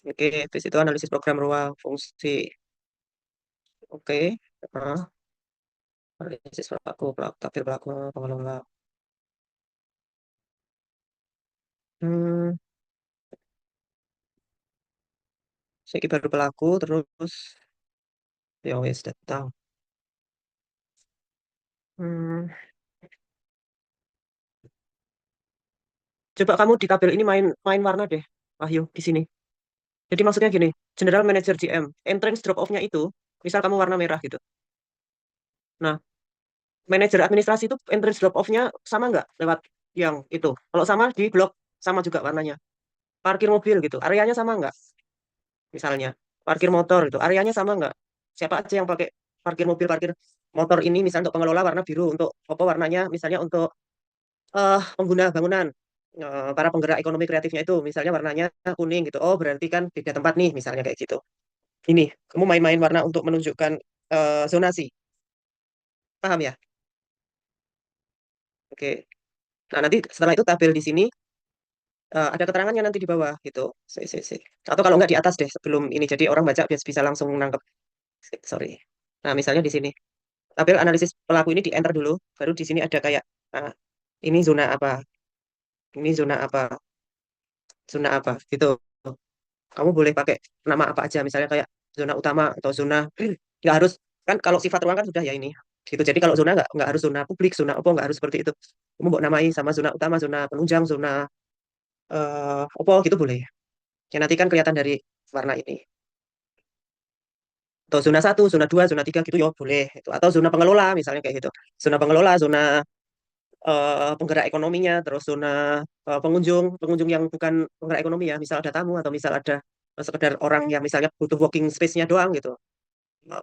Oke, habis itu analisis program ruang fungsi. Oke, ah, analisis pelaku, pelaku, tabel pelaku, pengelola. Hmm, saya baru pelaku, terus ya wes datang. Hmm, coba kamu di tabel ini main main warna deh, Wahyu, di sini. Jadi maksudnya gini, General Manager GM, entrance drop off-nya itu, misal kamu warna merah gitu. Nah, manajer administrasi itu entrance drop off-nya sama nggak lewat yang itu? Kalau sama di blok sama juga warnanya. Parkir mobil gitu, areanya sama nggak? Misalnya, parkir motor itu, areanya sama nggak? Siapa aja yang pakai parkir mobil, parkir motor ini misalnya untuk pengelola warna biru, untuk apa warnanya misalnya untuk pengguna bangunan, para penggerak ekonomi kreatifnya itu misalnya warnanya kuning gitu. Oh, berarti kan beda tempat nih misalnya kayak gitu. Ini, kamu main-main warna untuk menunjukkan zonasi. Paham ya? Oke. Nah, nanti setelah itu tabel di sini ada keterangannya nanti di bawah gitu. Si. Atau kalau nggak di atas deh sebelum ini. Jadi orang baca biar bisa langsung nangkep. Sorry. Nah, misalnya di sini. Tabel analisis pelaku ini di enter dulu. Baru di sini ada kayak, ah, ini zona apa? Ini zona apa? Zona apa? Gitu. Kamu boleh pakai nama apa aja. Misalnya kayak zona utama atau zona. Nggak harus. Kan kalau sifat ruang kan sudah ya ini. Gitu. Jadi kalau zona nggak harus zona publik, zona apa nggak harus seperti itu. Kamu mau namai sama zona utama, zona penunjang, zona apa gitu boleh. Ya nanti kan kelihatan dari warna ini. Atau zona satu, zona 2, zona 3 gitu ya boleh. Itu. Atau zona pengelola misalnya kayak gitu. Zona pengelola, zona penggerak ekonominya, terus zona pengunjung, pengunjung yang bukan penggerak ekonomi ya, misal ada tamu atau misal ada sekedar orang yang misalnya butuh walking space-nya doang gitu.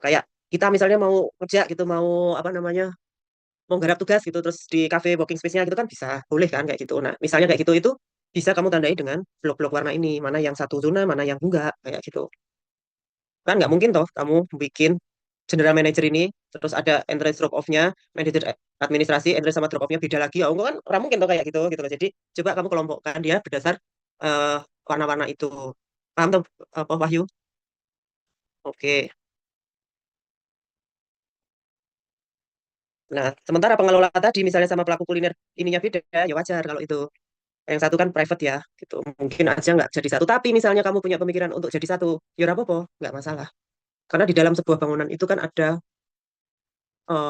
Kayak kita misalnya mau kerja gitu, mau apa namanya, mau garap tugas gitu, terus di cafe walking space-nya gitu kan bisa, boleh kan kayak gitu. Nah, misalnya kayak gitu itu bisa kamu tandai dengan blok-blok warna ini, mana yang satu zona, mana yang enggak, kayak gitu. Kan nggak mungkin toh kamu bikin general manager ini terus ada entrance drop off-nya, manajer administrasi entrance sama drop off-nya beda lagi. Ya enggak kan orang mungkin toh kayak gitu gitu loh. Jadi coba kamu kelompokkan dia berdasar eh, warna-warna itu. Paham tuh apa Wahyu? Oke. Nah, sementara pengelola tadi misalnya sama pelaku kuliner ininya beda, ya wajar kalau itu. Yang satu kan private ya, gitu. Mungkin aja nggak jadi satu. Tapi misalnya kamu punya pemikiran untuk jadi satu, ya ora apa-apa, nggak masalah. Karena di dalam sebuah bangunan itu kan ada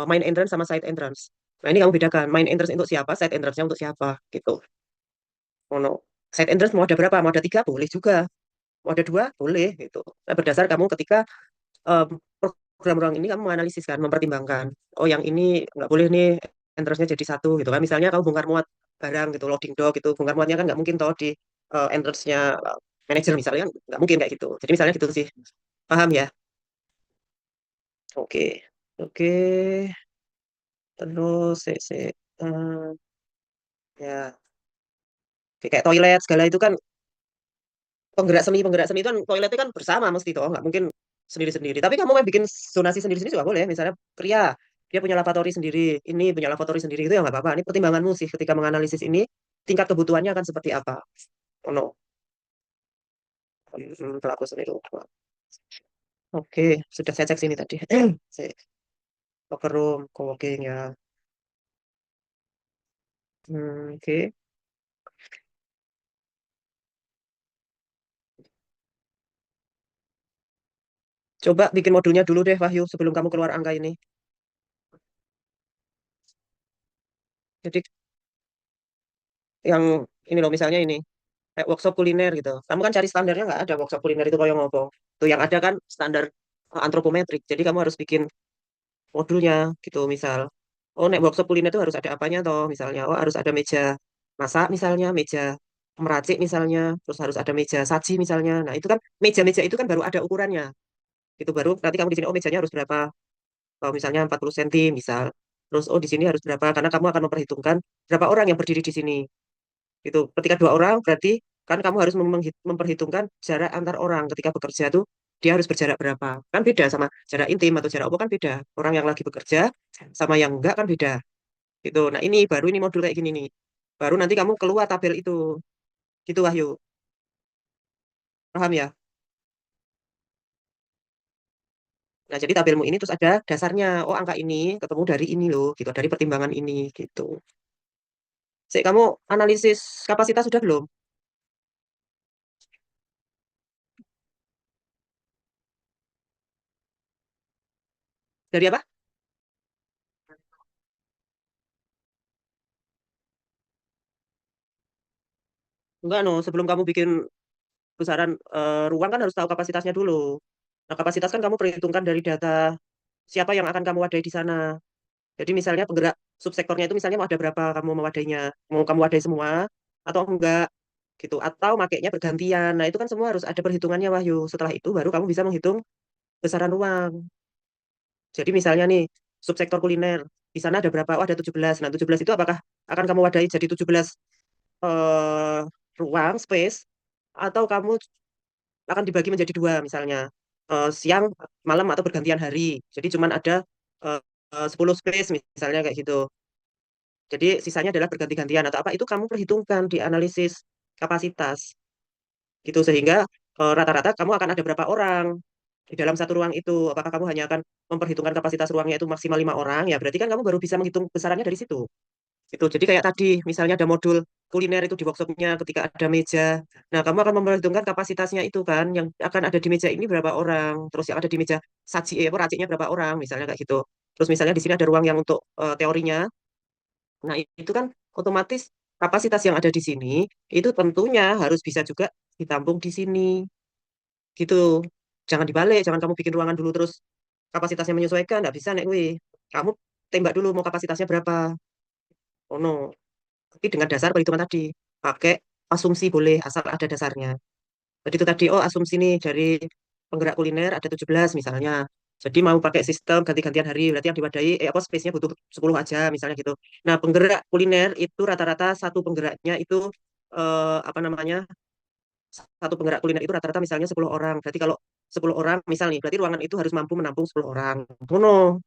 main entrance sama side entrance. Nah, ini kamu bedakan, main entrance untuk siapa, side entrance-nya untuk siapa, gitu. Oh, no. Side entrance mau ada berapa? Mau ada tiga, boleh juga. Mau ada dua, boleh, gitu. Nah, berdasar kamu ketika em, program ruang ini kamu menganalisis kan, mempertimbangkan. Oh, yang ini nggak boleh nih, entrance-nya jadi satu, gitu kan. Misalnya kamu bongkar muat barang, gitu, loading dock, gitu. Bongkar muatnya kan nggak mungkin toh di entrance-nya manajer misalnya, kan nggak mungkin kayak gitu. Jadi misalnya gitu sih. Paham ya? Oke. Oke. Terus, ya. Kayak toilet segala itu kan penggerak seni itu kan toiletnya kan bersama mesti toh nggak mungkin sendiri-sendiri. Tapi kamu mau bikin zonasi sendiri-sendiri juga boleh. Misalnya pria dia punya lavatory sendiri, ini punya lavatory sendiri itu ya nggak apa-apa. Ini pertimbanganmu sih ketika menganalisis ini tingkat kebutuhannya akan seperti apa. Oh no, pelaku seni rupa. Oke, sudah saya cek sini tadi. Saya locker room, co-working ya. Oke, coba bikin modulnya dulu deh Wahyu sebelum kamu keluar angka ini. Jadi yang ini loh misalnya ini kayak workshop kuliner gitu. Kamu kan cari standarnya nggak ada workshop kuliner itu kayak ngopo. Tuh yang ada kan standar antropometrik. Jadi kamu harus bikin modulnya gitu misal. Oh, nek workshop kuliner itu harus ada apanya toh misalnya. Oh, harus ada meja masak misalnya, meja meracik misalnya, terus harus ada meja saji misalnya. Nah, itu kan meja-meja itu kan baru ada ukurannya. Itu baru nanti kamu di sini oh mejanya harus berapa? Oh, misalnya 40 cm misal. Terus oh di sini harus berapa? Karena kamu akan memperhitungkan berapa orang yang berdiri di sini. Itu ketika dua orang berarti kan kamu harus memperhitungkan jarak antar orang ketika bekerja tuh dia harus berjarak berapa. Kan beda sama jarak intim atau jarak apa kan beda. Orang yang lagi bekerja sama yang enggak kan beda. Gitu. Nah, ini baru ini modul kayak gini nih. Baru nanti kamu keluar tabel itu. Gitu Wahyu. Paham ya? Nah, jadi tabelmu ini terus ada dasarnya. Oh, angka ini ketemu dari ini loh, gitu, dari pertimbangan ini, gitu. Sik, kamu analisis kapasitas sudah belum? Dari apa? Enggak, no. Sebelum kamu bikin besaran ruang kan harus tahu kapasitasnya dulu. Nah, kapasitas kan kamu perhitungkan dari data siapa yang akan kamu wadai di sana. Jadi misalnya penggerak subsektornya itu misalnya mau ada berapa kamu mewadainya. Mau kamu wadai semua atau enggak gitu. Atau makainya bergantian. Nah, itu kan semua harus ada perhitungannya, Wahyu. Setelah itu baru kamu bisa menghitung besaran ruang. Jadi misalnya nih, subsektor kuliner, di sana ada berapa? Oh, ada 17. Nah, 17 itu apakah akan kamu wadai jadi 17 eh, ruang, space, atau kamu akan dibagi menjadi dua misalnya, siang, malam, atau bergantian hari. Jadi cuman ada 10 space misalnya kayak gitu. Jadi sisanya adalah berganti-gantian atau apa, itu kamu perhitungkan di analisis kapasitas. Gitu sehingga rata-rata kamu akan ada berapa orang di dalam satu ruang itu. Apakah kamu hanya akan memperhitungkan kapasitas ruangnya itu maksimal 5 orang, ya berarti kan kamu baru bisa menghitung besarannya dari situ. Itu jadi kayak tadi misalnya ada modul kuliner itu di workshopnya ketika ada meja. Nah, kamu akan memperhitungkan kapasitasnya itu kan yang akan ada di meja ini berapa orang, terus yang ada di meja saji apa raciknya berapa orang misalnya kayak gitu. Terus misalnya di sini ada ruang yang untuk teorinya. Nah, itu kan otomatis kapasitas yang ada di sini itu tentunya harus bisa juga ditampung di sini. Gitu. Jangan dibalik, jangan kamu bikin ruangan dulu terus kapasitasnya menyesuaikan, nggak bisa nek gue. Kamu tembak dulu mau kapasitasnya berapa. Oh no. Tapi dengan dasar perhitungan tadi, pakai asumsi boleh asal ada dasarnya. Jadi itu tadi, oh asumsi nih dari penggerak kuliner ada 17 misalnya. Jadi mau pakai sistem ganti-gantian hari, berarti yang diwadai, apa space-nya butuh 10 aja misalnya gitu. Nah, penggerak kuliner itu rata-rata satu penggeraknya itu apa namanya? Satu penggerak kuliner itu rata-rata misalnya 10 orang. Berarti kalau 10 orang misal nih, berarti ruangan itu harus mampu menampung 10 orang. Oh no,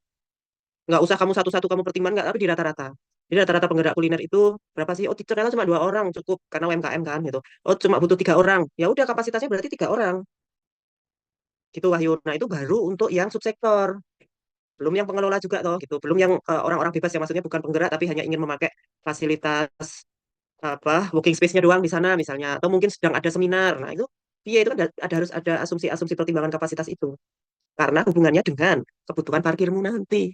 nggak usah kamu satu-satu kamu pertimbangkan, nggak, tapi di rata-rata. Jadi rata-rata penggerak kuliner itu berapa sih? Oh, ternyata cuma 2 orang cukup karena UMKM kan gitu. Oh, cuma butuh 3 orang. Ya udah kapasitasnya berarti 3 orang. Gitu Wahyu. Nah, itu baru untuk yang subsektor. Belum yang pengelola juga toh gitu. Belum yang orang-orang bebas yang maksudnya bukan penggerak tapi hanya ingin memakai fasilitas apa working space-nya doang di sana misalnya atau mungkin sedang ada seminar. Nah, itu iya itu kan harus ada asumsi-asumsi pertimbangan kapasitas itu karena hubungannya dengan kebutuhan parkirmu nanti.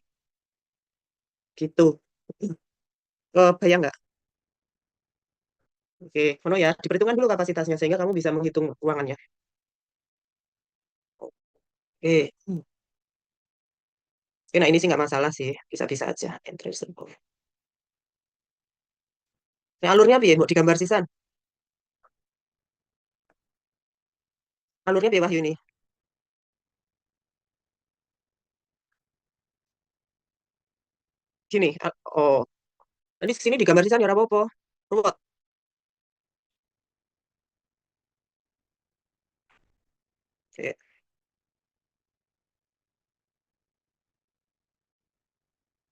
Gitu. Bayang nggak? Oke, Mono ya, diperhitungkan dulu kapasitasnya sehingga kamu bisa menghitung ruangannya. Oke. Oke, nah ini sih nggak masalah sih, bisa-bisa aja. Interest rate. Nah, alurnya biar mau digambar sisan. Alurnya biar Wahyu ini. Gini, oh, ini sini digambar sisan ya ora apa-apa. Ruwet. Oke,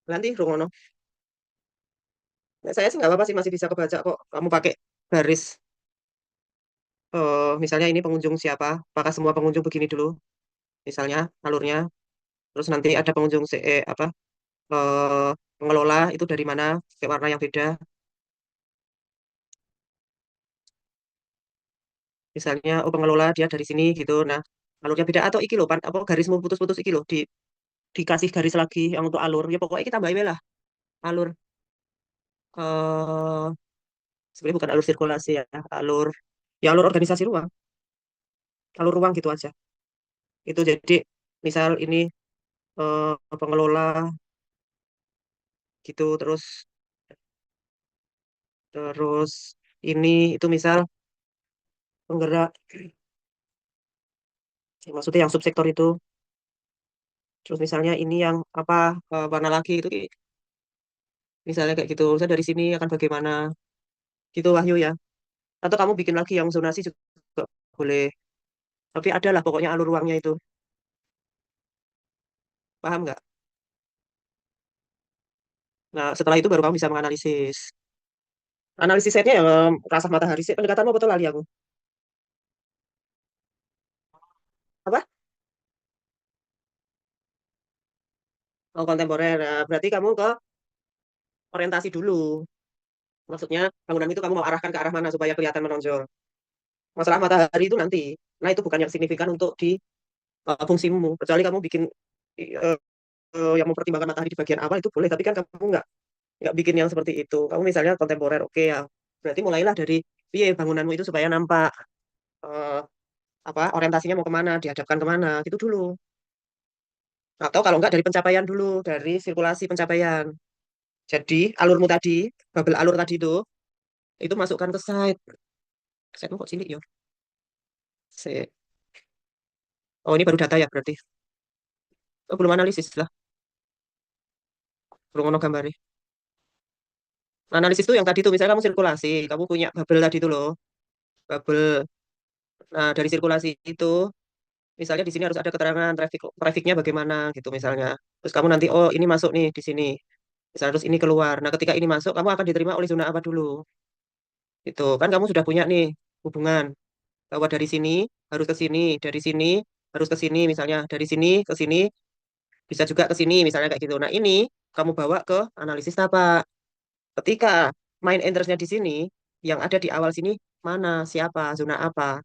nanti rungono. Nah, saya sih nggak apa-apa sih masih bisa kebaca kok. Kamu pakai garis, misalnya ini pengunjung siapa? Apakah semua pengunjung begini dulu? Misalnya alurnya. Terus nanti ada pengunjung apa? eh, Pengelola itu dari mana? Pakai warna yang beda. Misalnya, oh pengelola dia dari sini gitu. Nah, alurnya beda atau iki loh, apa garismu putus-putus iki loh, dikasih garis lagi yang untuk alur. Ya pokoknya kita tambahin lah alur. eh Sebenarnya bukan alur sirkulasi ya, alur ya alur organisasi ruang, alur ruang gitu aja. Itu jadi misal ini pengelola gitu, terus terus ini itu misal penggerak, maksudnya yang subsektor itu. Terus misalnya ini yang apa warna lagi itu misalnya kayak gitu. Saya dari sini akan bagaimana gitu Wahyu ya. Atau kamu bikin lagi yang zonasi juga boleh. Tapi ada lah pokoknya alur ruangnya itu. Paham nggak? Nah, setelah itu baru kamu bisa menganalisis. Analisis setnya ya rasa matahari sih. Pendekatanmu betul lali aku. Apa? Oh, kontemporer. Nah, berarti kamu ke orientasi dulu. Maksudnya bangunan itu kamu mau arahkan ke arah mana supaya kelihatan menonjol. Masalah matahari itu nanti. Nah, itu bukan yang signifikan untuk di fungsimu. Kecuali kamu bikin eh, yang mempertimbangkan matahari di bagian awal itu boleh, tapi kan kamu nggak bikin yang seperti itu. Kamu misalnya kontemporer, oke ya. Berarti mulailah dari piye bangunanmu itu supaya nampak eh, apa orientasinya mau kemana, dihadapkan kemana, gitu dulu. Atau kalau nggak dari pencapaian dulu, dari sirkulasi pencapaian. Jadi alurmu tadi, bubble alur tadi itu masukkan ke site. Site kok cilik ya. Si- Oh ini baru data ya berarti. Oh, belum analisis lah, belum ono gambar. Analisis tuh yang tadi tuh, misalnya kamu sirkulasi, kamu punya bubble tadi tuh loh, bubble. Nah dari sirkulasi itu, misalnya di sini harus ada keterangan trafficnya bagaimana gitu misalnya. Terus kamu nanti, oh ini masuk nih di sini. Misalnya terus ini keluar. Nah ketika ini masuk, kamu akan diterima oleh zona apa dulu? Itu kan kamu sudah punya nih hubungan bahwa dari sini harus ke sini, dari sini harus ke sini, misalnya dari sini ke sini bisa juga ke sini, misalnya kayak gitu. Nah ini kamu bawa ke analisis apa? Ketika main interestnya di sini, yang ada di awal sini mana, siapa, zona apa?